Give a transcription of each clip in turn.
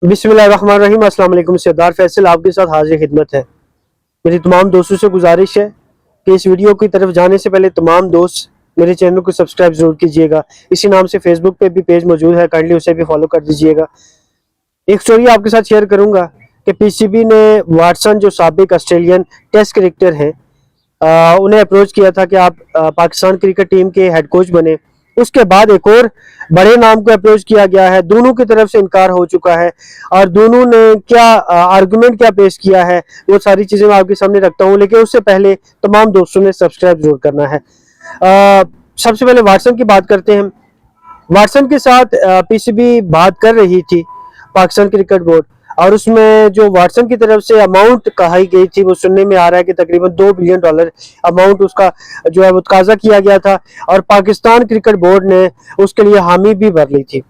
बिस्मिल्लाहिर्रहमानिर्रहीम। अस्सलाम वालेकुम। सरदार फैसल आपके साथ हाजिर खिदमत है। मेरी तमाम दोस्तों से गुजारिश है कि इस वीडियो की तरफ जाने से पहले तमाम दोस्त मेरे चैनल को सब्सक्राइब जरूर कीजिएगा। इसी नाम से फेसबुक पे भी पेज मौजूद है, काइंडली उसे भी फॉलो कर दीजिएगा। एक स्टोरी आपके साथ शेयर करूंगा कि पीसीबी ने वाटसन जो साबिक ऑस्ट्रेलियन टेस्ट क्रिकेटर हैं उन्हें अप्रोच किया था कि आप पाकिस्तान क्रिकेट टीम के हेड कोच बने। उसके बाद एक और बड़े नाम को अप्रोच किया गया है, दोनों की तरफ से इनकार हो चुका है और दोनों ने क्या आर्गुमेंट क्या पेश किया है वो सारी चीजें मैं आपके सामने रखता हूं। लेकिन उससे पहले तमाम दोस्तों ने सब्सक्राइब जरूर करना है। सबसे पहले वाटसन की बात करते हैं। वाटसन के साथ पीसीबी बात कर रही थी, पाकिस्तान क्रिकेट बोर्ड, और उसमें जो वाटसन की तरफ से अमाउंट कही गई थी वो सुनने में आ रहा है कि तकरीबन $2 बिलियन अमाउंट उसका जो है वो तकाजा किया गया था और पाकिस्तान क्रिकेट बोर्ड ने उसके लिए हामी भी भर ली थी।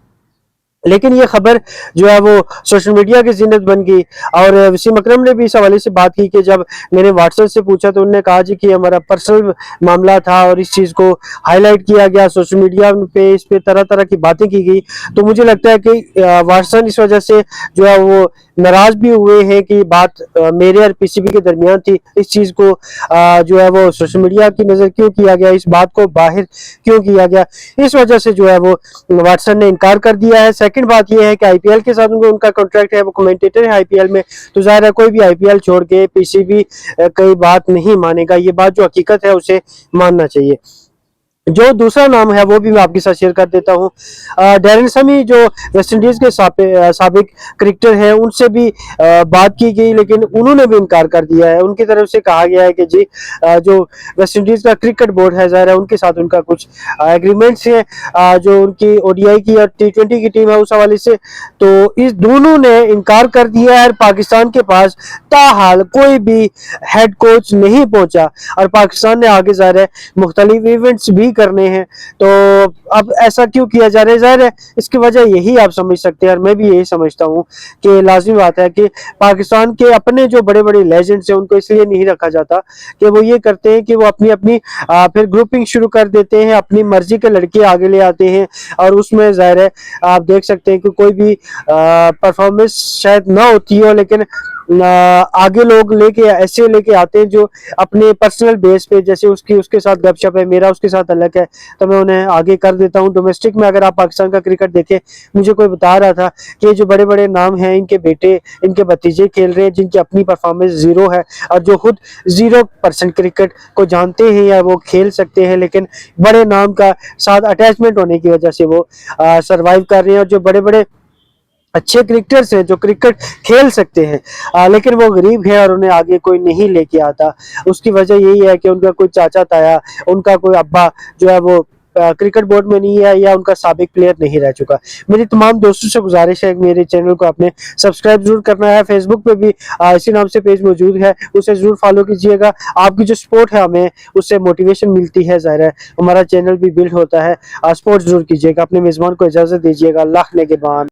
लेकिन ये खबर जो है वो सोशल मीडिया की जीनत बन गई और वसीम अकरम ने भी इस हवाले से बात की कि जब मैंने व्हाट्सएप से पूछा तो उन्होंने कहा जी कि हमारा पर्सनल मामला था और इस चीज़ को हाईलाइट किया गया, सोशल मीडिया पे इस पे तरह तरह की बातें की गई। तो मुझे लगता है कि वाटसन इस वजह से जो है वो नाराज भी हुए हैं कि बात मेरे और पीसीबी के दरमियान थी। इस चीज़ को जो है वो सोशल मीडिया की नज़र क्यों किया गया, इस बात को बाहर क्यों किया गया, इस वजह से जो है वो वाटसन ने इनकार कर दिया है। सेकंड बात यह है कि आईपीएल के साथ उनका कॉन्ट्रैक्ट है, वो कमेंटेटर है आईपीएल में, तो जाहिर है कोई भी आईपीएल छोड़ के पीसीबी कई बात नहीं मानेगा। ये बात जो हकीकत है उसे मानना चाहिए। जो दूसरा नाम है वो भी मैं आपके साथ शेयर कर देता हूँ। डैरेन समी जो वेस्ट इंडीज के साबिक क्रिकेटर हैं उनसे भी बात की गई, लेकिन उन्होंने भी इनकार कर दिया है। उनकी तरफ से कहा गया है कि जी जो वेस्ट इंडीज का क्रिकेट बोर्ड है ज़ाहिर है उनके साथ उनका कुछ एग्रीमेंट्स हैं, जो उनकी ओडीआई की और टी20 की टीम है उस हवाले से। तो इस दोनों ने इनकार कर दिया है। पाकिस्तान के पास ताहाल कोई भी हेड कोच नहीं पहुंचा और पाकिस्तान ने आगे ज़ाहिर है मुख्तलिफ इवेंट्स भी करने हैं। तो अब ऐसा क्यों किया जा रहा है, जाहिर है इसकी वजह यही आप समझ सकते हैं और मैं भी यही समझता हूँ कि लाजिमी बात है कि पाकिस्तान के अपने जो बड़े बड़े लेजेंड्स हैं उनको इसलिए नहीं रखा जाता कि वो ये करते हैं कि वो अपनी अपनी फिर ग्रुपिंग शुरू कर देते हैं, अपनी मर्जी के लड़के आगे ले आते हैं और उसमें जाहिर है आप देख सकते हैं कि कोई भी परफॉर्मेंस शायद ना होती हो, लेकिन आगे लोग ऐसे लेके आते हैं जो अपने पर्सनल बेस पे, जैसे उसके साथ गपशप है, मेरा उसके साथ अलग है, तो मैं उन्हें आगे कर देता हूं। डोमेस्टिक में अगर आप पाकिस्तान का क्रिकेट देखें, मुझे कोई बता रहा था कि जो बड़े बड़े नाम हैं इनके बेटे इनके भतीजे खेल रहे हैं जिनकी अपनी परफॉर्मेंस जीरो है और जो खुद 0% क्रिकेट को जानते हैं या वो खेल सकते हैं, लेकिन बड़े नाम का साथ अटैचमेंट होने की वजह से वो सर्वाइव कर रहे हैं। और जो बड़े बड़े अच्छे क्रिकेटर्स हैं जो क्रिकेट खेल सकते हैं लेकिन वो गरीब है और उन्हें आगे कोई नहीं लेके आता, उसकी वजह यही है कि उनका कोई चाचा ताया, उनका कोई अब्बा जो है वो क्रिकेट बोर्ड में नहीं है या उनका साबिक प्लेयर नहीं रह चुका। मेरी तमाम दोस्तों से गुजारिश है कि मेरे चैनल को आपने सब्सक्राइब जरूर करना है। फेसबुक पे भी इसी नाम से पेज मौजूद है, उसे जरूर फॉलो कीजिएगा। आपकी जो सपोर्ट है हमें उससे मोटिवेशन मिलती है, जाहिर है हमारा चैनल भी बिल्ड होता है। सपोर्ट जरूर कीजिएगा। अपने मेजबान को इजाजत दीजिएगा। अल्लाह ने के बाद।